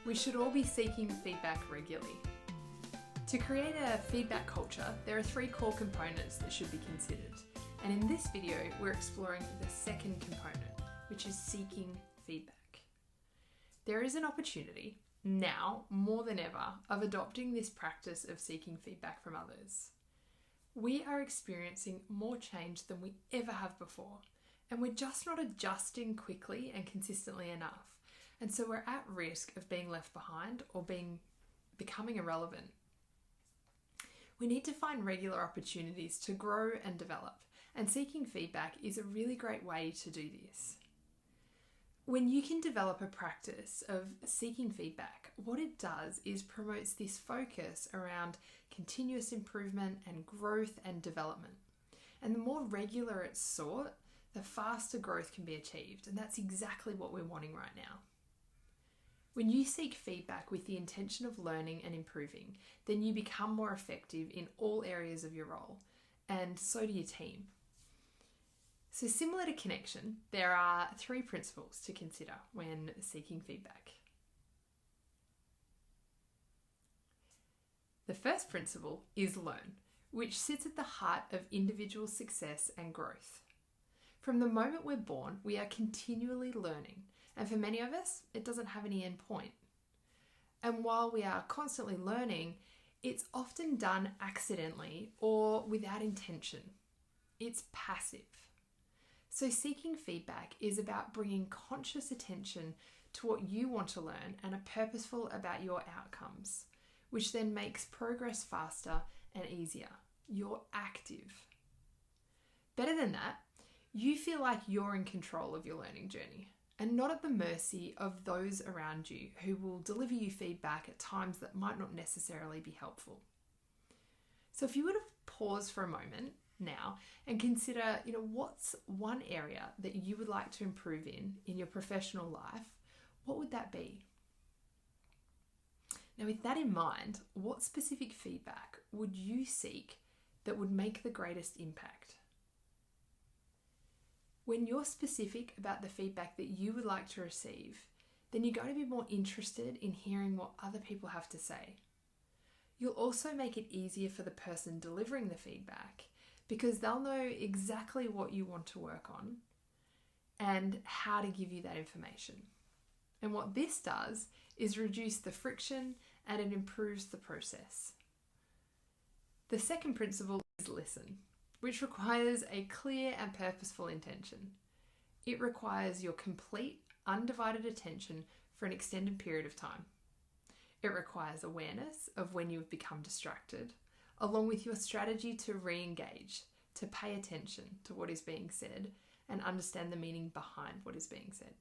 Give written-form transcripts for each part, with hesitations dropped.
We should all be seeking feedback regularly. To create a feedback culture, there are 3 core components that should be considered. And in this video, we're exploring the second component, which is seeking feedback. There is an opportunity, now more than ever, of adopting this practice of seeking feedback from others. We are experiencing more change than we ever have before, and we're just not adjusting quickly and consistently enough. And so we're at risk of being left behind or becoming irrelevant. We need to find regular opportunities to grow and develop, and seeking feedback is a really great way to do this. When you can develop a practice of seeking feedback, what it does is promotes this focus around continuous improvement and growth and development. And the more regular it's sought, the faster growth can be achieved. And that's exactly what we're wanting right now. When you seek feedback with the intention of learning and improving, then you become more effective in all areas of your role, and so do your team. So similar to connection, there are 3 principles to consider when seeking feedback. The first principle is learn, which sits at the heart of individual success and growth. From the moment we're born, we are continually learning, and for many of us, it doesn't have any end point. And while we are constantly learning, it's often done accidentally or without intention. It's passive. So seeking feedback is about bringing conscious attention to what you want to learn and are purposeful about your outcomes, which then makes progress faster and easier. You're active. Better than that, you feel like you're in control of your learning journey and not at the mercy of those around you who will deliver you feedback at times that might not necessarily be helpful. So if you were to pause for a moment now and consider, what's one area that you would like to improve in your professional life, what would that be? Now, with that in mind, what specific feedback would you seek that would make the greatest impact? When you're specific about the feedback that you would like to receive, then you're going to be more interested in hearing what other people have to say. You'll also make it easier for the person delivering the feedback because they'll know exactly what you want to work on and how to give you that information. And what this does is reduce the friction and it improves the process. The second principle is listen, which requires a clear and purposeful intention. It requires your complete, undivided attention for an extended period of time. It requires awareness of when you have become distracted, along with your strategy to re-engage, to pay attention to what is being said and understand the meaning behind what is being said.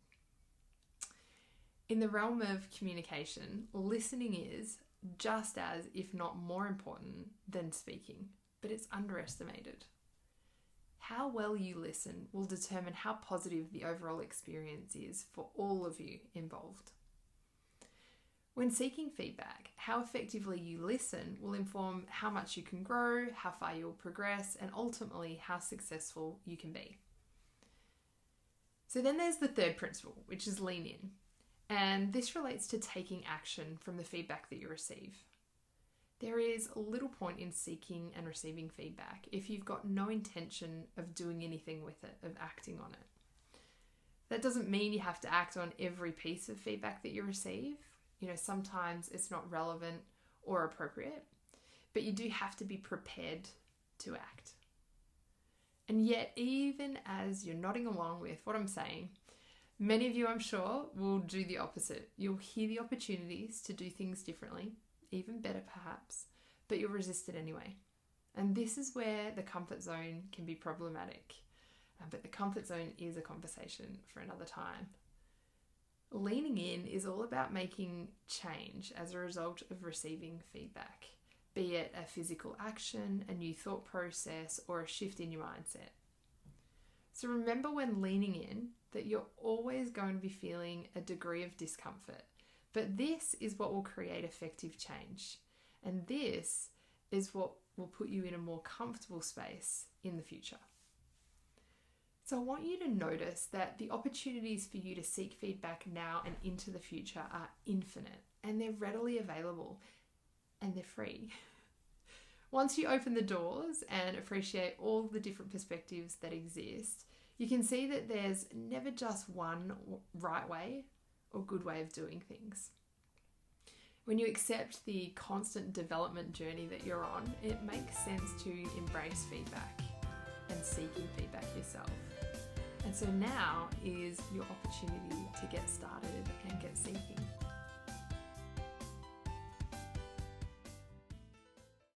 In the realm of communication, listening is just as, if not more important than speaking, but it's underestimated. How well you listen will determine how positive the overall experience is for all of you involved. When seeking feedback, how effectively you listen will inform how much you can grow, how far you'll progress, and ultimately how successful you can be. So then there's the third principle, which is lean in. And this relates to taking action from the feedback that you receive. There is little point in seeking and receiving feedback if you've got no intention of doing anything with it, of acting on it. That doesn't mean you have to act on every piece of feedback that you receive. Sometimes it's not relevant or appropriate, but you do have to be prepared to act. And yet, even as you're nodding along with what I'm saying, many of you, I'm sure, will do the opposite. You'll hear the opportunities to do things differently, even better perhaps, but you'll resist it anyway. And this is where the comfort zone can be problematic. But the comfort zone is a conversation for another time. Leaning in is all about making change as a result of receiving feedback, be it a physical action, a new thought process, or a shift in your mindset. So remember when leaning in that you're always going to be feeling a degree of discomfort, but this is what will create effective change. And this is what will put you in a more comfortable space in the future. So I want you to notice that the opportunities for you to seek feedback now and into the future are infinite, and they're readily available, and they're free. Once you open the doors and appreciate all the different perspectives that exist, you can see that there's never just one right way or good way of doing things. When you accept the constant development journey that you're on, it makes sense to embrace feedback and seeking feedback yourself. And so now is your opportunity to get started and get seeking.